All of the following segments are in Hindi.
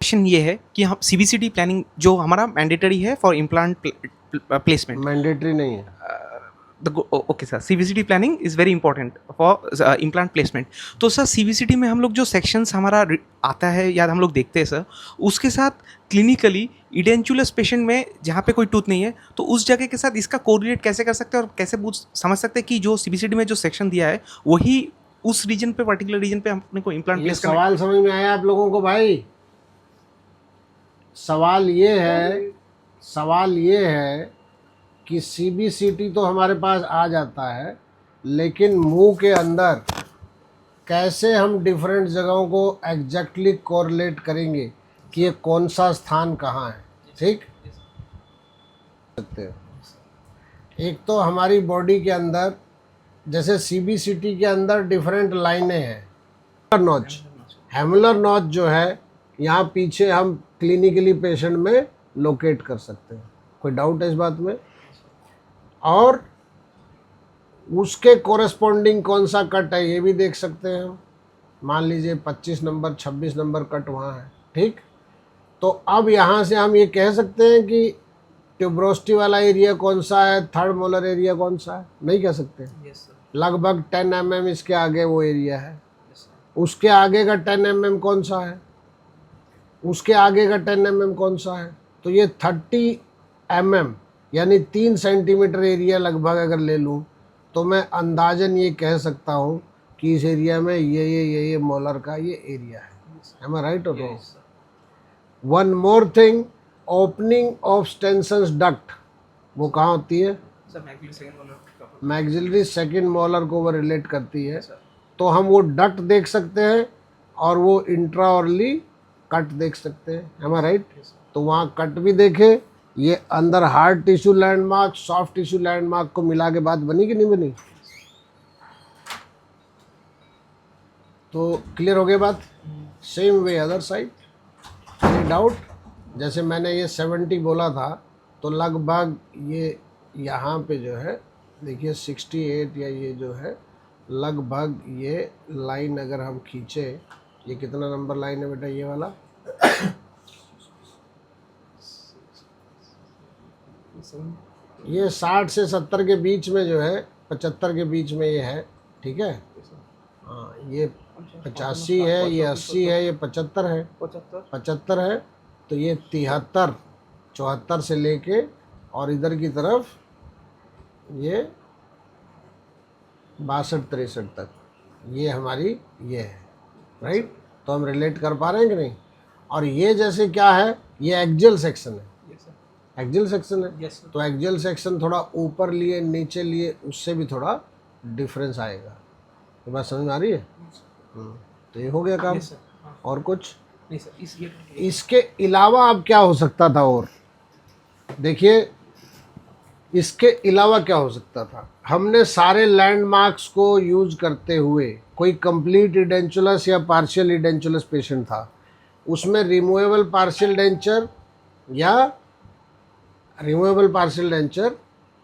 क्वेश्चन ये है कि हम सीबीसीटी प्लानिंग जो हमारा मैंडेटरी है फॉर इम्प्लांट प्लेसमेंट। मैंडेटरी नहीं है। Okay sir, CBCT planning is very important for implant placement. तो सर सीबीसीटी में हम लोग जो सेक्शंस हमारा आता है या हम लोग देखते हैं सर, उसके साथ क्लिनिकली इडेंचुलस पेशेंट में जहाँ पे कोई टूथ नहीं है, तो उस जगह के साथ इसका कोरिलेट कैसे कर सकते हैं और कैसे समझ सकते हैं कि जो सीबीसीटी में जो सेक्शन दिया है वही उस रीजन पे, पर्टिकुलर रीजन पे अपने को इम्प्लांट ये प्लेस करना सवाल समझ में आया आप लोगों को भाई? सवाल ये है कि सीबीसीटी तो हमारे पास आ जाता है, लेकिन मुंह के अंदर कैसे हम डिफरेंट जगहों को एग्जैक्टली कोरिलेट करेंगे कि ये कौन सा स्थान कहाँ है, ठीक सकते हैं। एक तो हमारी बॉडी के अंदर जैसे सीबीसीटी के अंदर डिफरेंट लाइनें हैं। नॉच, हेमलर नॉच जो है यहाँ पीछे हम क्लिनिकली पेशेंट में लोकेट कर सकते हैं। कोई डाउट है इस बात में? और उसके कोरेस्पॉन्डिंग कौन सा कट है ये भी देख सकते हैं हम। मान लीजिए 25 नंबर 26 नंबर कट वहाँ है, ठीक। तो अब यहाँ से हम ये कह सकते हैं कि ट्यूब्रोस्टी वाला एरिया कौन सा है, थर्ड मोलर एरिया कौन सा है? नहीं कह सकते। लगभग 10 mm इसके आगे वो एरिया है। उसके आगे का 10 mm कौन सा है? उसके आगे का 10 mm कौन सा है? तो ये 30 mm यानी 3 सेंटीमीटर एरिया लगभग अगर ले लूँ तो मैं अंदाजन ये कह सकता हूँ कि इस एरिया में ये मोलर का ये एरिया है। एम आई राइट और wrong? One more thing, opening of Stensen's duct वो कहाँ होती है? मैक्सिलरी सेकंड मोलर को वो रिलेट करती है। तो हम वो डक्ट देख सकते हैं और वो इंट्राऑरली कट देख सकते हैं। M I right? तो वहाँ कट भी देखे। ये अंदर hard tissue landmark, soft tissue landmark को मिला के बात बनी कि नहीं बनी? तो क्लियर हो गई बात? Same way other side. Any doubt? जैसे मैंने ये 70 बोला था तो लगभग ये यहाँ पे जो है देखिए 68 या ये जो है लगभग ये लाइन अगर हम खींचे, ये कितना नंबर लाइन है बेटा ये वाला? ये 60 से 70 के बीच में जो है, 75 के बीच में ये है, ठीक है। हाँ, ये 85 है, ये 80 है, ये 75 है, 75 है। तो ये 73 74 से लेके और इधर की तरफ ये 62 63 तक ये हमारी ये है, राइट। तो हम रिलेट कर पा रहे हैं कि नहीं? और ये जैसे क्या है, ये एक्जियल सेक्शन है, एक्जियल सेक्शन है। तो एक्जियल सेक्शन थोड़ा ऊपर लिए नीचे लिए उससे भी थोड़ा डिफरेंस आएगा। ये बात समझ में आ रही है? तो ये हो गया काम। और कुछ नहीं सर, इसके अलावा अब क्या हो सकता था? और देखिए इसके अलावा क्या हो सकता था? हमने सारे लैंडमार्क्स को यूज करते हुए, कोई कंप्लीट इडेंचुलस या पार्शियल इडेंचुलस पेशेंट था, उसमें रिमूवेबल पार्शियल डेंचर या रिमूवेबल पार्शियल डेंचर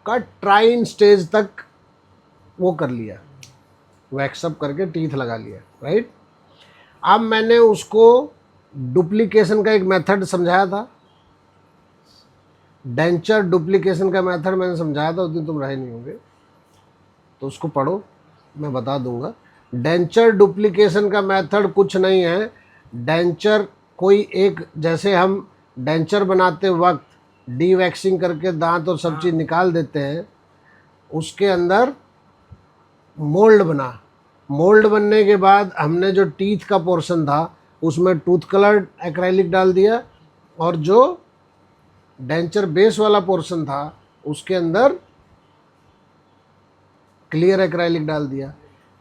का ट्राइन स्टेज तक वो कर लिया, वैक्सअप करके टीथ लगा लिया, राइट। अब मैंने उसको डुप्लीकेशन का एक मेथड समझाया था, डेंचर डुप्लीकेशन का मेथड मैंने समझाया था, उस दिन तुम रहे नहीं होंगे तो उसको पढ़ो, मैं बता दूंगा। डेंचर डुप्लीकेशन का मेथड कुछ नहीं है। डेंचर कोई एक, जैसे हम डेंचर बनाते वक्त डीवैक्सिंग करके दांत और सब चीज़ निकाल देते हैं, उसके अंदर मोल्ड बना। मोल्ड बनने के बाद हमने जो टीथ का पोर्शन था उसमें टूथ कलर एक्राइलिक डाल दिया और जो डेंचर बेस वाला पोर्शन था उसके अंदर क्लियर एक्राइलिक डाल दिया।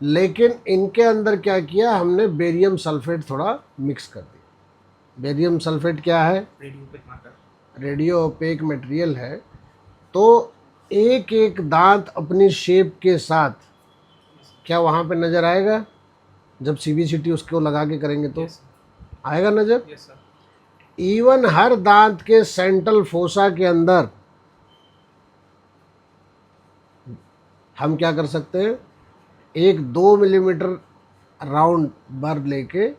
लेकिन इनके अंदर क्या किया हमने, बेरियम सल्फेट थोड़ा मिक्स कर दिया। बेरियम सल्फेट क्या है? रेडियो ओपेक मटेरियल है। तो एक एक दांत अपनी शेप के साथ क्या वहाँ पे नज़र आएगा? जब सीबीसीटी उसको लगा के करेंगे तो आएगा नज़र। इवन हर दांत के सेंट्रल फोसा के अंदर हम क्या कर सकते हैं, एक 2 मिलीमीटर राउंड बर लेके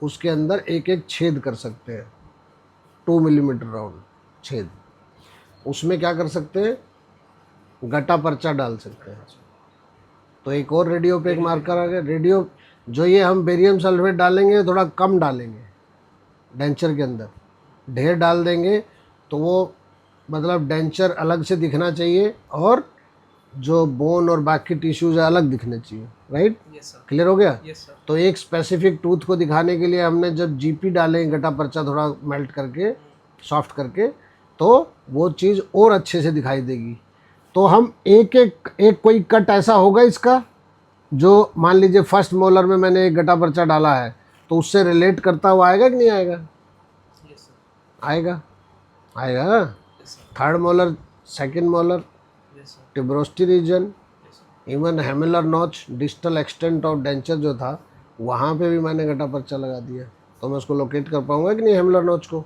उसके अंदर एक एक छेद कर सकते हैं। 2 मिलीमीटर राउंड छेद, उसमें क्या कर सकते हैं, गटा पर्चा डाल सकते हैं। तो एक और रेडियो पे एक मार्कर आ गया। रेडियो जो ये हम बेरियम सल्फेट डालेंगे थोड़ा कम डालेंगे डेंचर के अंदर, ढेर डाल देंगे तो वो मतलब डेंचर अलग से दिखना चाहिए और जो बोन और बाकी टिश्यूज अलग दिखने चाहिए, राइट? क्लियर हो गया? तो एक स्पेसिफिक टूथ को दिखाने के लिए हमने जब जीपी डालेंगे गटा पर्चा थोड़ा मेल्ट करके सॉफ्ट करके, तो वो चीज़ और अच्छे से दिखाई देगी। तो हम एक कोई कट ऐसा होगा इसका जो मान लीजिए फर्स्ट मोलर में मैंने एक गटा पर्चा डाला है तो उससे रिलेट करता हुआ आएगा कि नहीं आएगा? आएगा, आएगा। Third molar, second molar, tuberosity region, even hamular notch, distal extent of denture जो था वहाँ पे भी मैंने गटा पर्चा लगा दिया, तो मैं उसको लोकेट कर पाऊंगा कि नहीं हेमिलर नॉच को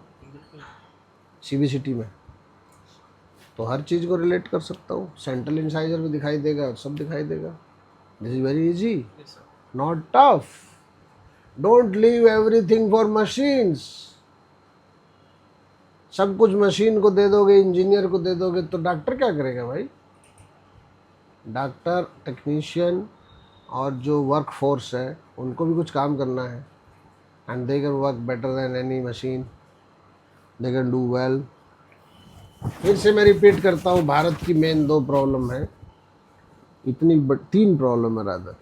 सीबीसीटी में? तो हर चीज़ को रिलेट कर सकता हूँ। सेंट्रल इंसाइजर भी दिखाई देगा और सब दिखाई देगा। This is very easy, not tough. Don't leave everything for machines. सब कुछ मशीन को दे दोगे, इंजीनियर को दे दोगे तो डॉक्टर क्या करेगा भाई? डॉक्टर, टेक्नीशियन और जो वर्क फोर्स है उनको भी कुछ काम करना है, and they can work better than any machine, they can do well. फिर से मैं रिपीट करता हूँ, भारत की मेन 2 प्रॉब्लम है, इतनी 3 प्रॉब्लम है rather.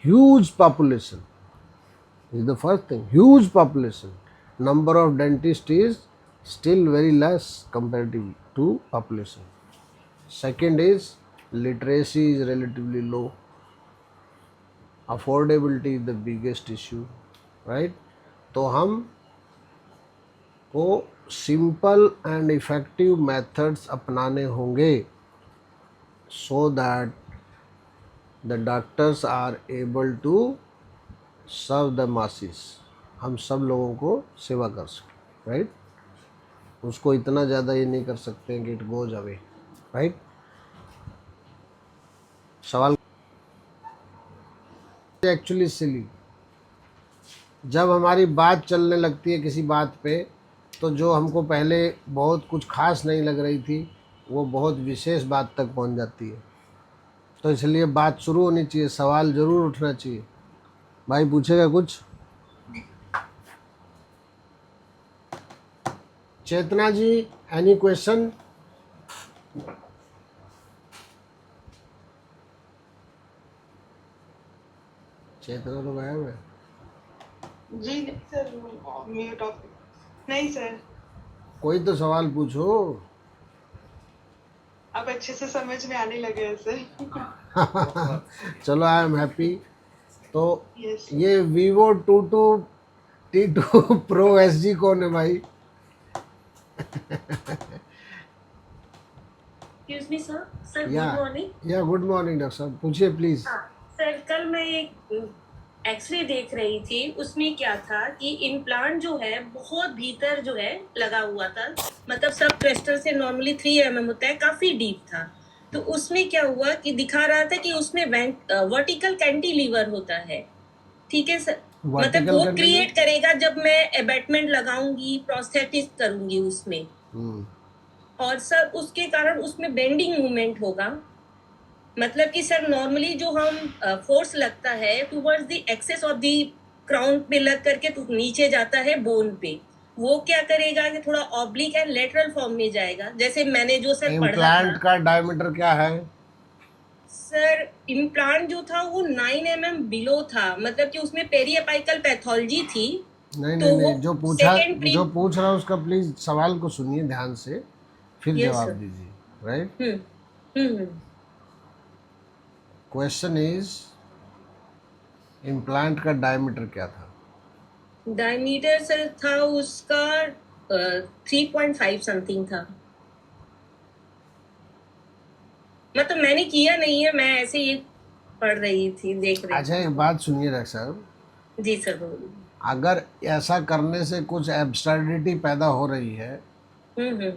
Huge population is the first thing, huge population, number of dentist is still very less comparative to population. Second is literacy is relatively low. Affordability is the biggest issue, right? तो हम को simple and effective methods अपनाने होंगे so that the doctors are able to serve the masses. हम सब लोगों को सेवा कर सकें, right? उसको इतना ज़्यादा ये नहीं कर सकते हैं कि इट गोज अवे, राइट? सवाल एक्चुअली सिली, जब हमारी बात चलने लगती है किसी बात पे तो जो हमको पहले बहुत कुछ खास नहीं लग रही थी वो बहुत विशेष बात तक पहुंच जाती है। तो इसलिए बात शुरू होनी चाहिए, सवाल ज़रूर उठना चाहिए। भाई पूछेगा कुछ? चेतना जी, एनी क्वेश्चन? चेतना तो गायब है। जी नहीं सर, म्यूट ऑफ। नहीं सर, कोई तो सवाल पूछो। अब अच्छे से समझ में आने लगे हैं सर। चलो, आई एम हैप्पी। तो यस ये वीवो T2 Pro SG कौन है भाई? Excuse me sir. Sir good या मॉर्निंग। या गुड मॉर्निंग डॉक्टर साहब, पूछिए प्लीज। हाँ सर, कल मैं एक एक्सरे देख रही थी, उसमें क्या था कि इम्प्लांट जो है बहुत भीतर जो है लगा हुआ था, मतलब सब क्रिस्टल से नॉर्मली 3 mm होता है, काफी डीप था। तो उसमें क्या हुआ कि दिखा रहा था कि उसमें वर्टिकल कैंटिलीवर होता है, ठीक है सर? मतलब वो क्रिएट करेगा जब मैं एबैटमेंट लगाऊंगी, प्रोस्थेटिक करूंगी उसमें, और सर उसके कारण उसमें बेंडिंग मूवमेंट होगा। मतलब कि सर नॉर्मली जो हम फोर्स लगता है towards the axis of the crown पे लग करके तो नीचे जाता है बोन पे, वो क्या करेगा कि थोड़ा ऑब्लिक एंड लेटरल फॉर्म में जाएगा, जैसे मैंने जो सर पढ़ा था। इम्प्लांट का डायमीटर क्या है? सर इम्प्लांट जो था वो 9 mm बिलो था, मतलब कि उसमें पेरीएपाइकल पैथोलॉजी थी। नहीं तो नहीं वो नहीं, जो पूछ रहा हूँ उसका प्लीज सवाल को सुनिए ध्यान से, फिर Yes, जवाब sir. दीजिए, right? Hmm question is implant का डायमीटर क्या था? डायमीटर सर था उसका 3.5 समथिंग था। मतलब मैंने किया नहीं है, मैं ऐसे ही पढ़ रही थी, देख रही अच्छा, एक बात सुनिए डॉक्टर साहब, थी। जी सर बोलिए। अगर ऐसा करने से कुछ एब्सर्डिटी पैदा हो रही है हम्म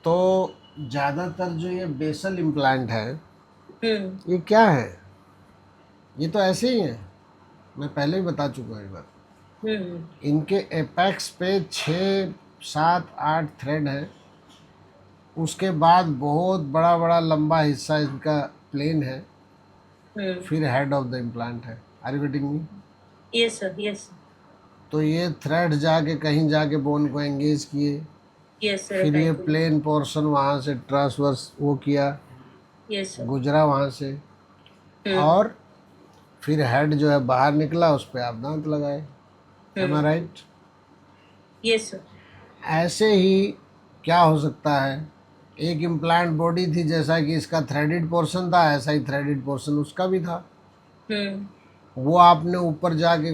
तो ज़्यादातर जो ये बेसल इम्प्लांट है हम्म ये क्या है? ये तो ऐसे ही है, मैं पहले ही बता चुका हूँ एक बार। हम्म इनके एपेक्स पे 6 7-8 थ्रेड है, उसके बाद बहुत बड़ा बड़ा लंबा हिस्सा इसका प्लेन है, फिर हेड ऑफ द इम्प्लांट है। Are you getting me? Yes sir, yes तो ये थ्रेड जाके कहीं जाके बोन को एंगेज किए, यस सर, फिर ये प्लेन पोर्शन वहाँ से ट्रांसवर्स वो किया, यस सर, गुजरा वहाँ से, और फिर हेड जो है बाहर निकला, उस पर आप दांत लगाए। M I right? Yes sir, ऐसे ही क्या हो सकता है, एक इम्प्लांट बॉडी थी, जैसा कि इसका थ्रेडेड पोर्शन था, ऐसा ही थ्रेडेड पोर्शन उसका भी था। वो आपने ऊपर जाके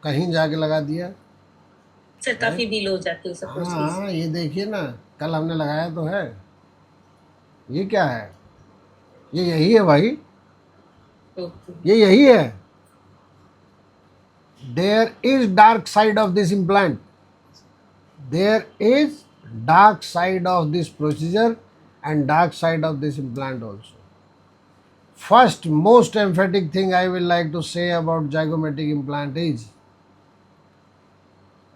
कहीं जाके लगा दिया। सर काफी डील हो जाती है सपोज हाँ, ये देखिए ना, कल हमने लगाया तो है। ये क्या है? ये यही है भाई, ये यही है। There is dark side of this implant, there is dark side of this procedure and dark side of this implant also. First, most emphatic thing I will like to say about zygomatic implant is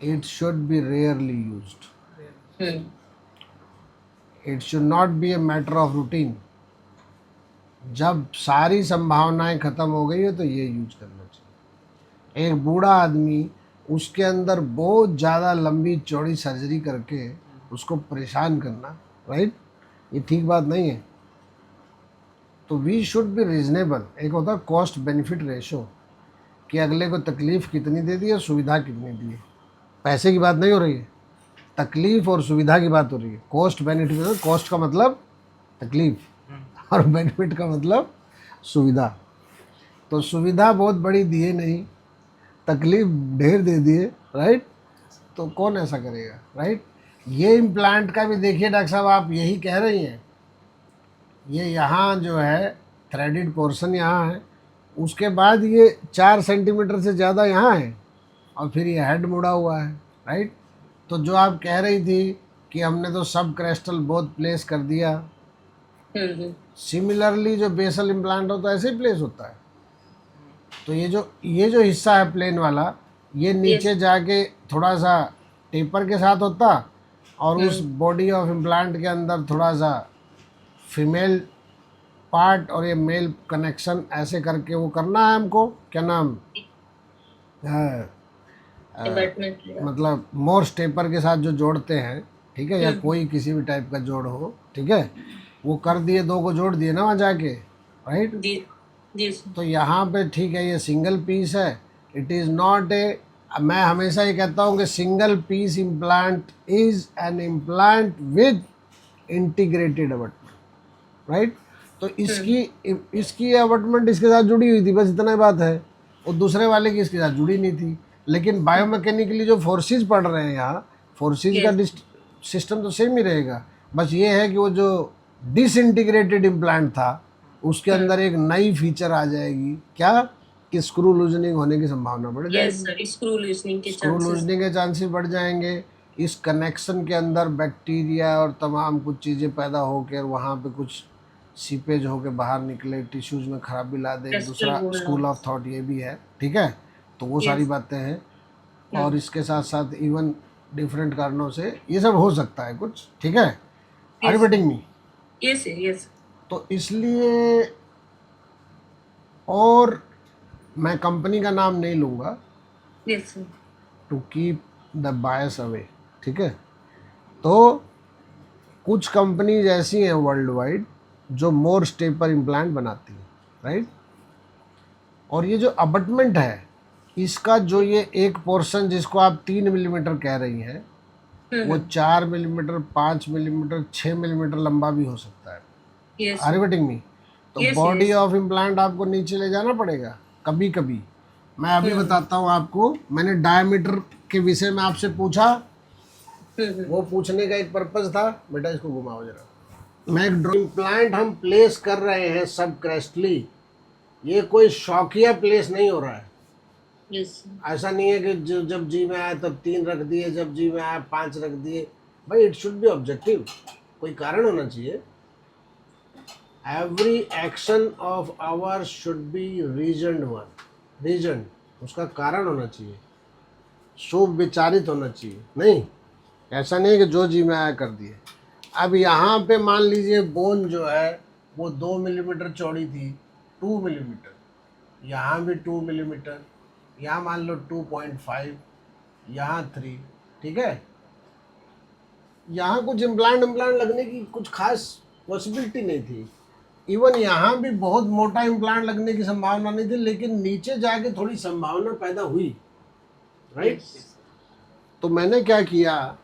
it should be rarely used. It should not be a matter of routine. जब सारी संभावनाएं खत्म हो गई है तो ये यूज करना चाहिए। एक बूढ़ा आदमी, उसके अंदर बहुत ज़्यादा लंबी चौड़ी सर्जरी करके उसको परेशान करना, राइट, ये ठीक बात नहीं है। तो वी शुड बी रीजनेबल। एक होता है कॉस्ट बेनिफिट रेशो, कि अगले को तकलीफ़ कितनी दे दी है, सुविधा कितनी दी है। पैसे की बात नहीं हो रही है, तकलीफ़ और सुविधा की बात हो रही है। कॉस्ट बेनिफिट, कॉस्ट का मतलब तकलीफ़ और बेनिफिट का मतलब सुविधा। तो सुविधा बहुत बड़ी दिए नहीं, तकलीफ़ ढेर दे दिए, राइट, तो कौन ऐसा करेगा, राइट। ये इम्प्लांट का भी देखिए डॉक्टर साहब, आप यही कह रही हैं, ये यहाँ जो है थ्रेडेड पोर्शन यहाँ है, उसके बाद ये 4 सेंटीमीटर से ज़्यादा यहाँ है, और फिर ये हेड मुड़ा हुआ है, राइट। तो जो आप कह रही थी कि हमने तो सब क्रेस्टल बोथ प्लेस कर दिया, सिमिलरली जो बेसल इम्प्लांट होता है ऐसे ही प्लेस होता है। तो ये जो हिस्सा है प्लेन वाला, ये नीचे जाके थोड़ा सा टेपर के साथ होता, और उस बॉडी ऑफ इम्प्लांट के अंदर थोड़ा सा फीमेल पार्ट और ये मेल कनेक्शन ऐसे करके वो करना है हमको। क्या नाम है, मतलब मोर्स टेपर के साथ जो जोड़ते हैं, ठीक है, या कोई किसी भी टाइप का जोड़ हो, ठीक है, वो कर दिए, 2 को जोड़ दिए ना वहाँ जाके, राइट। तो यहाँ पे ठीक है, ये सिंगल पीस है, इट इज़ नॉट ए, मैं हमेशा ये कहता हूँ कि single piece implant is an implant with integrated abutment, right. तो इसकी अबटमेंट इसके साथ जुड़ी हुई थी, बस इतना ही बात है। और दूसरे वाले की इसके साथ जुड़ी नहीं थी, लेकिन बायोमैकेनिकली जो फोर्सेस पड़ रहे हैं यहाँ, फोर्सेस का सिस्टम तो सेम ही रहेगा। बस ये है कि वो जो डिसइंटीग्रेटेड इम्प्लांट था उसके अंदर एक नई फीचर आ जाएगी, क्या, कि स्क्रू लूजनिंग होने की संभावना बढ़ जाएगी। स्क्रू लूजनिंग के चांसेस बढ़ जाएंगे। इस कनेक्शन के अंदर बैक्टीरिया और तमाम कुछ चीज़ें पैदा होकर वहाँ पे कुछ सीपेज होकर बाहर निकले, टिश्यूज में खराबी ला दे। दूसरा स्कूल ऑफ थॉट ये भी है, ठीक है। तो वो सारी बातें हैं, और इसके साथ साथ इवन डिफरेंट कारणों से ये सब हो सकता है कुछ, ठीक है। Are you getting me? Yes. तो इसलिए, और मैं कंपनी का नाम नहीं लूँगा to keep the bias away, ठीक है। तो कुछ कंपनीज ऐसी हैं वर्ल्ड वाइड जो मोर्स टेपर इम्प्लांट बनाती हैं, राइट। और ये जो अबटमेंट है, इसका जो ये एक पोर्शन जिसको आप 3 मिलीमीटर कह रही हैं, वो 4 मिलीमीटर, 5 मिलीमीटर, 6 मिलीमीटर लंबा भी हो सकता है। Are you getting me? तो बॉडी ऑफ इम्प्लांट आपको नीचे ले जाना पड़ेगा कभी कभी। मैं अभी बताता हूँ आपको, मैंने डायमीटर के विषय में आपसे पूछा, वो पूछने का एक पर्पज था। बेटा इसको घुमाओ जरा। मैं एक इम्प्लांट हम प्लेस कर रहे हैं सब क्रेस्टली, ये कोई शौकिया प्लेस नहीं हो रहा है। ऐसा नहीं है कि जब जी में आया तब 3 रख दिए, जब जी में आया 5 रख दिए। भाई इट शुड बी ऑब्जेक्टिव, कोई कारण होना चाहिए। Every action of our should be reason, उसका कारण होना चाहिए, शुभ विचारित होना चाहिए। नहीं, ऐसा नहीं है कि जो जी में आया कर दिए। अब यहाँ पे मान लीजिए बोन जो है वो 2 मिलीमीटर चौड़ी थी, 2 मिलीमीटर, यहाँ भी 2 मिलीमीटर, यहाँ मान लो 2.5, यहाँ 3, ठीक है। यहाँ कुछ इम्प्लांट लगने की कुछ खास पॉसिबिलिटी नहीं थी। इवन यहाँ भी बहुत मोटा इम्प्लांट लगने की संभावना नहीं थी, लेकिन नीचे जाके थोड़ी संभावना पैदा हुई, राइट। तो मैंने क्या किया,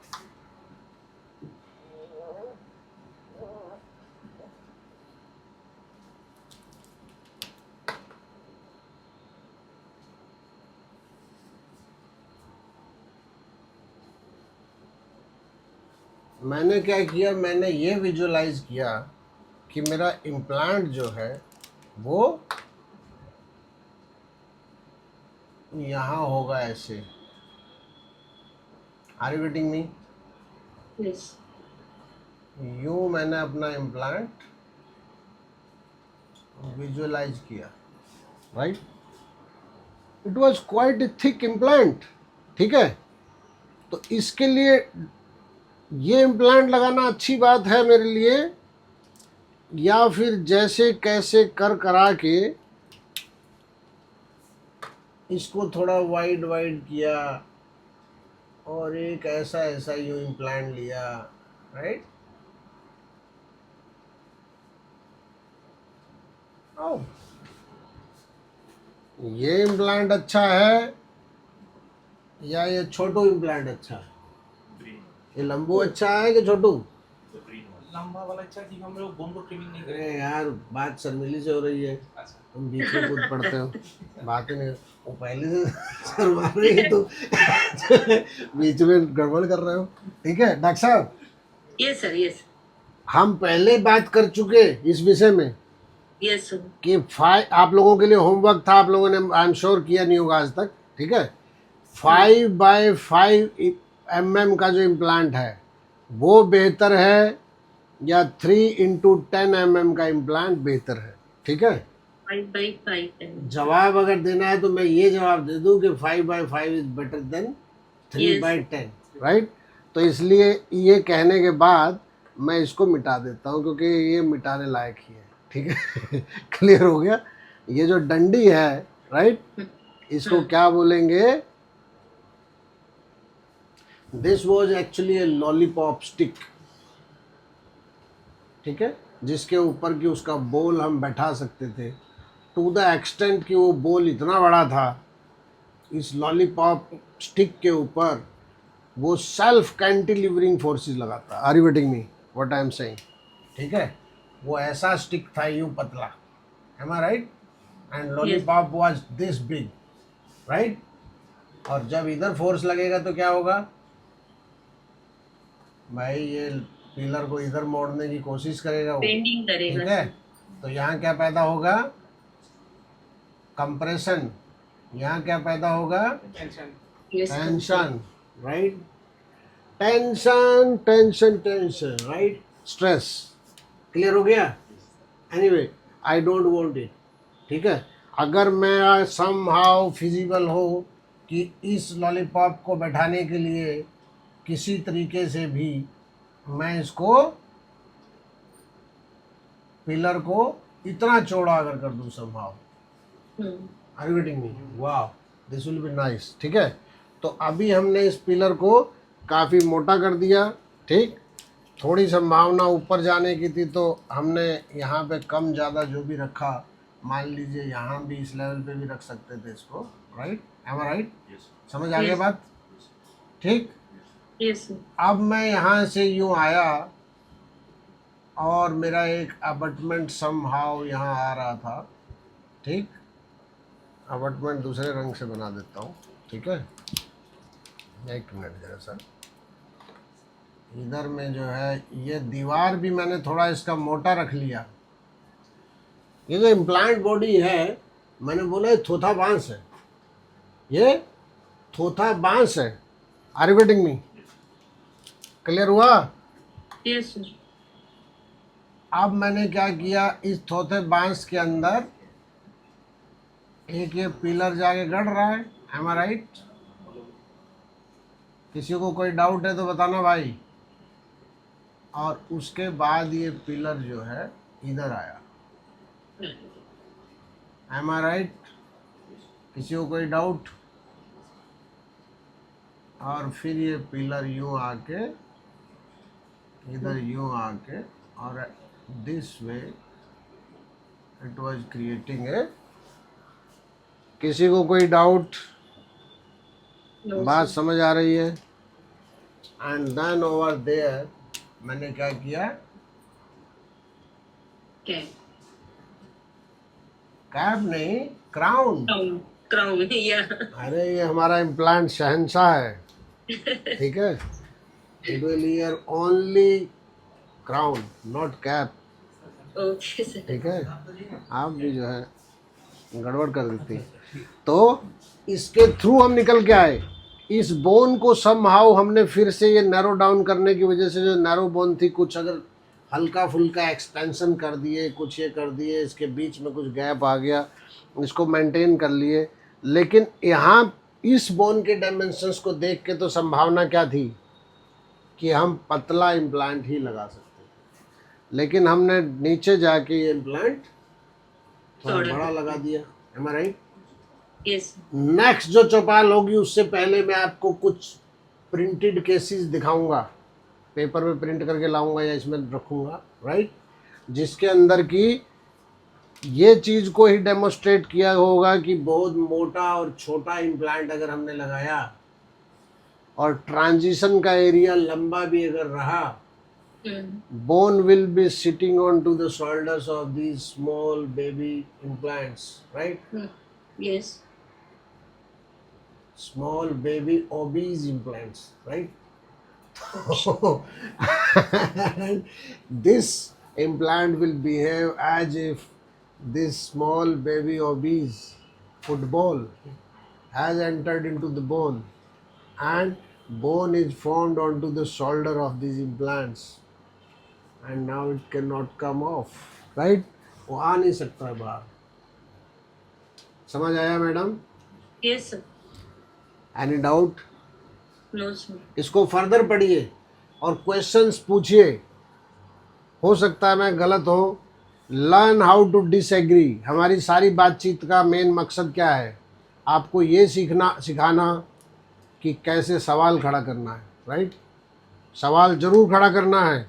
मैंने ये विजुअलाइज किया कि मेरा इम्प्लांट जो है वो यहाँ होगा ऐसे। Are you getting me? Yes यूं मैंने अपना इम्प्लांट विजुअलाइज किया, right. It was quite a thick implant, ठीक है। तो इसके लिए ये इम्प्लांट लगाना अच्छी बात है मेरे लिए, या फिर जैसे कैसे कर करा के इसको थोड़ा वाइड किया और एक ऐसा यूं इम्प्लांट लिया, राइट। ये इम्प्लांट अच्छा है या ये छोटू इम्प्लांट अच्छा है? ये लंबू अच्छा है कि छोटू? लंबा वाला अच्छा है, हम लोग बोन को ट्रिमिंग नहीं अरे यार बात शर्मिली से हो रही है, तुम बीच में कूद पड़ते हो, बात ही नहीं। वो पहले से शर्मा रही है तो बीच में गड़बड़ कर रहे हो, ठीक है। डॉक्टर साहब, यस सर, यस हम पहले बात कर चुके इस विषय में यस सर। कि आप लोगों के लिए होमवर्क था, आप लोगों ने आई एम श्योर किया नहीं होगा आज तक, ठीक है। 5x5 mm का जो इम्प्लांट है वो बेहतर है या 3x10 mm का इम्प्लांट बेहतर है, ठीक है। 5x5 जवाब अगर देना है तो मैं ये जवाब दे दूं कि 5x5 is better than 3x10, right. तो इसलिए ये कहने के बाद मैं इसको मिटा देता हूँ, क्योंकि ये मिटाने लायक ही है, ठीक है। क्लियर हो गया। ये जो डंडी है, राइट, इसको क्या बोलेंगे? This was actually A lollipop stick, ठीक है, जिसके ऊपर की उसका बोल हम बैठा सकते थे। टू द एक्सटेंट कि वो बोल इतना बड़ा था, इस लॉलीपॉप स्टिक के ऊपर वो सेल्फ कैंटिलीवरिंग फोर्सेस लगाता। Are you getting me what I am saying? ठीक है, वो ऐसा स्टिक था यूं पतला, am I right? And lollipop was this big, right. और जब इधर फोर्स लगेगा तो क्या होगा भाई? ये पिलर को इधर मोड़ने की कोशिश करेगा वो, बेंडिंग करेगा, ठीक है। तो यहाँ क्या पैदा होगा? कंप्रेशन। यहाँ क्या पैदा होगा? Tension, right. Tension tension tension, right. Stress. Clear हो गया? Anyway I don't want it, ठीक है। अगर मैं समहाउ फिजिबल हो कि इस लॉलीपॉप को बैठाने के लिए किसी तरीके से भी मैं इसको पिलर को इतना चौड़ा अगर कर दूं somehow, are you getting me? वाह, दिस विल बी नाइस, ठीक है। तो अभी हमने इस पिलर को काफ़ी मोटा कर दिया, ठीक। थोड़ी संभावना ऊपर जाने की थी तो हमने यहाँ पे कम ज़्यादा जो भी रखा, मान लीजिए यहाँ भी इस लेवल पे भी रख सकते थे इसको, राइट? M I right? समझ आ गया बात? ठीक। यस। अब मैं यहाँ से यूँ आया और मेरा एक अबटमेंट समहाउ यहाँ आ रहा था, ठीक। अबटमेंट दूसरे रंग से बना देता हूँ, ठीक है। एक मिनट जरा सर, इधर में जो है ये दीवार भी मैंने थोड़ा इसका मोटा रख लिया। ये जो इम्प्लांट बॉडी है, मैंने बोला ये थोथा बांस है, ये थोथा बांस है। Are you getting me? Clear हुआ? Yes sir. अब मैंने क्या किया, इस थोथे बांस के अंदर एक ये पिलर जाके गड़ रहा है, एम आई राइट? किसी को कोई डाउट है तो बताना भाई। और उसके बाद ये पिलर जो है इधर आया, एम आई राइट? किसी को कोई डाउट? और फिर ये पिलर यूं आके इधर यूं आके और this way it was creating a. किसी को कोई डाउट? No, बात sir. समझ आ रही है? एंड देन ओवर देयर मैंने क्या किया, Okay. कैप नहीं, क्राउन। Crown, yeah. अरे ये हमारा इम्प्लांट शहंशाह है, ठीक है? It will year only crown not cap, Okay, sir. ठीक है? आप भी जो है गड़बड़ कर देती है। तो इसके थ्रू हम निकल के आए, इस बोन को समहाउ हमने फिर से ये नैरो डाउन करने की वजह से जो नैरो बोन थी, कुछ अगर हल्का फुल्का एक्सटेंशन कर दिए, कुछ ये कर दिए, इसके बीच में कुछ गैप आ गया, इसको मेंटेन कर लिए। लेकिन यहाँ इस बोन के डायमेंशंस को देख के तो संभावना क्या थी कि हम पतला इम्प्लांट ही लगा सकते हैं, लेकिन हमने नीचे जाके ये इम्प्लांट थोड़ा थोड़ा बड़ा लगा दिया। M I right? Yes. Next जो चौपाल होगी उससे पहले मैं आपको कुछ प्रिंटेड केसेस दिखाऊंगा, पेपर पे प्रिंट करके लाऊंगा या इसमें रखूंगा, राइट? जिसके अंदर की ये चीज़ को ही डेमोस्ट्रेट किया होगा कि बहुत मोटा और छोटा इम्प्लांट अगर हमने लगाया और ट्रांजिशन का एरिया लंबा भी अगर रहा, bone will be sitting onto the shoulders of these small baby implants, right? Yes. Small baby obese implants, right? And this implant will behave as if this small baby obese football has entered into the bone, and bone is formed onto the shoulder of these implants, and now it cannot come off, right? वो आ नहीं सकता है बाहर। समझ आया madam? Yes, sir. Any doubt? No, sir. इसको फर्दर पढ़िए और क्वेश्चंस पूछिए, हो सकता है मैं गलत हो। Learn how to disagree. हमारी सारी बातचीत का मेन मकसद क्या है? आपको ये सिखाना कि कैसे सवाल खड़ा करना है, राइट? सवाल जरूर खड़ा करना है।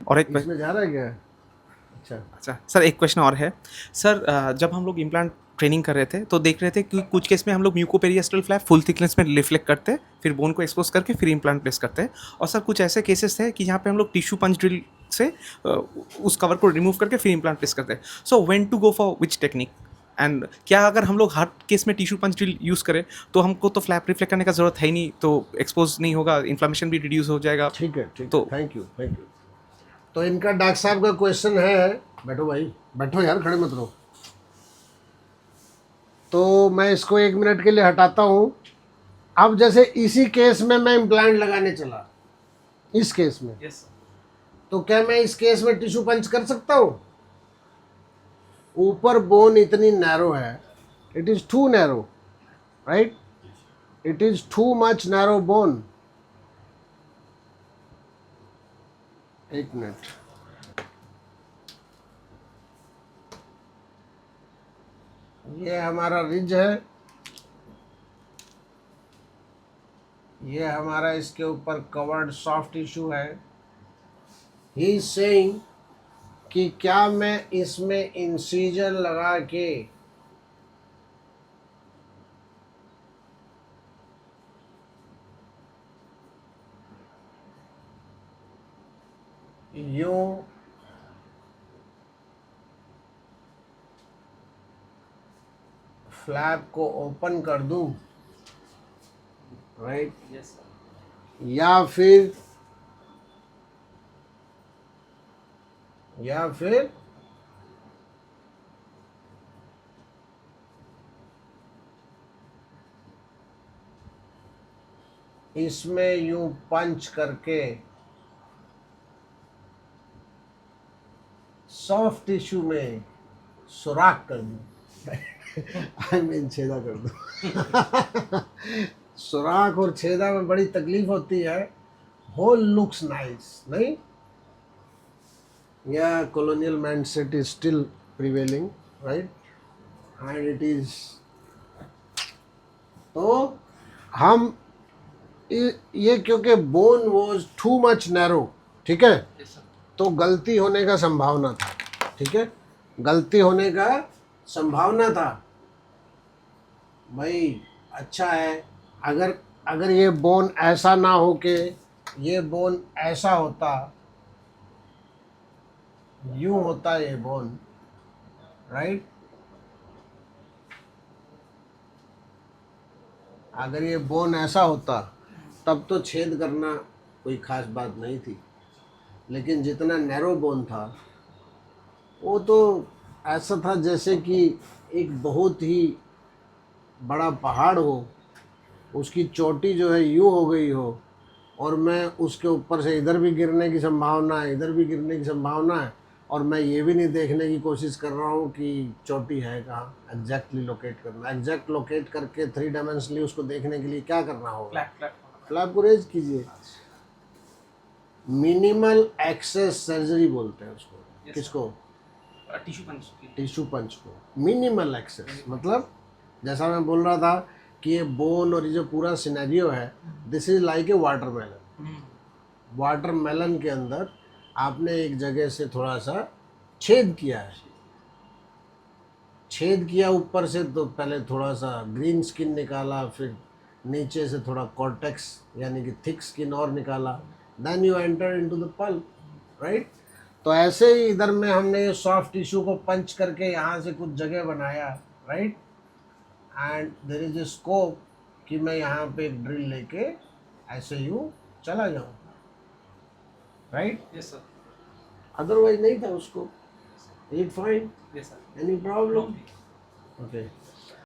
और एक इसमें जा रहा है क्या? अच्छा सर, एक क्वेश्चन और है सर। जब हम लोग इम्प्लांट ट्रेनिंग कर रहे थे तो देख रहे थे कि कुछ केस में हम लोग म्यूकोपेरियस्टल फ्लैप फुल थिकनेस में रिफ्लेक्ट करते हैं, फिर बोन को एक्सपोज करके फिर इम्प्लांट प्लेस करते हैं। और सर कुछ ऐसे केसेस थे कि जहाँ पे हम लोग टिश्यू पंच ड्रिल से उस कवर को रिमूव करके फिर इम्प्लांट प्लेस करते हैं। So when to go for which technique? And क्या अगर हम लोग हर केस में टिश्यू पंच ड्रिल यूज़ करें तो हमको तो फ्लैप रिफ्लेक्ट करने का ज़रूरत है ही नहीं, तो एक्सपोज नहीं होगा, इन्फ्लामेशन भी रिड्यूस हो जाएगा। ठीक है, ठीक तो है, थैंक यू, थैंक यू। तो इनका डॉक्टर साहब का क्वेश्चन है, बैठो भाई, बैठो यार, खड़े मत रहो। तो मैं इसको 1 मिनट के लिए हटाता हूँ। अब जैसे इसी केस में मैं इम्प्लांट लगाने चला, इस केस में, यस तो क्या मैं इस केस में टिश्यू पंच कर सकता हूँ? ऊपर बोन इतनी नैरो है, it is too narrow, right? It is too much narrow bone. 1 minute, ये हमारा रिज है, ये हमारा इसके ऊपर कवर्ड सॉफ्ट टिश्यू है। ही इज सेइंग कि क्या मैं इसमें इंसीजन लगा के यूं फ्लैप को ओपन कर दूं, राइट? या फिर इसमें यूं पंच करके सॉफ्ट टिश्यू में सुराख कर दूं, आई मीन छेदा कर दूं। सुराख और छेदा में बड़ी तकलीफ होती है, होल लुक्स नाइस, नहीं? या colonial mindset is still prevailing, right? And it is, तो हम ये क्योंकि bone was to much narrow, ठीक है, तो गलती होने का संभावना था, ठीक है, गलती होने का संभावना था। भाई अच्छा है, अगर ये बोन ऐसा ना हो के ये बोन ऐसा होता, यूं होता ये बोन, राइट? अगर ये बोन ऐसा होता तब तो छेद करना कोई खास बात नहीं थी, लेकिन जितना नैरो बोन था वो तो ऐसा था जैसे कि एक बहुत ही बड़ा पहाड़ हो, उसकी चोटी जो है यूं हो गई हो, और मैं उसके ऊपर से इधर भी गिरने की संभावना है, इधर भी गिरने की संभावना है, और मैं ये भी नहीं देखने की कोशिश कर रहा हूँ कि चोटी है कहाँ, एग्जैक्टली लोकेट करना, एग्जैक्ट लोकेट करके 3 डायमेंशनली उसको देखने के लिए क्या करना होगा? फ्लैप को रेज कीजिए। मिनिमल एक्सेस सर्जरी बोलते हैं उसको। Yes, किसको? टिश्यू पंच। टिश्यू पंच को। मिनिमल एक्सेस मतलब जैसा मैं बोल रहा था कि ये बोन और ये जो पूरा सिनेरियो है, this is like a watermelon. Watermelon के अंदर आपने एक जगह से थोड़ा सा छेद किया है, छेद किया ऊपर से, तो पहले थोड़ा सा ग्रीन स्किन निकाला, फिर नीचे से थोड़ा कॉर्टेक्स यानी कि थिक स्किन और निकाला, then you enter into the pulp, right? तो ऐसे ही इधर में हमने ये सॉफ्ट टिश्यू को पंच करके यहाँ से कुछ जगह बनाया, right? And there is a scope कि मैं यहाँ पे एक ड्रिल लेके ऐसे यूँ चला जाऊँ, राइट? Yes sir. अदरवाइज नहीं था उसको। It fine? Yes sir. Any problem? Okay.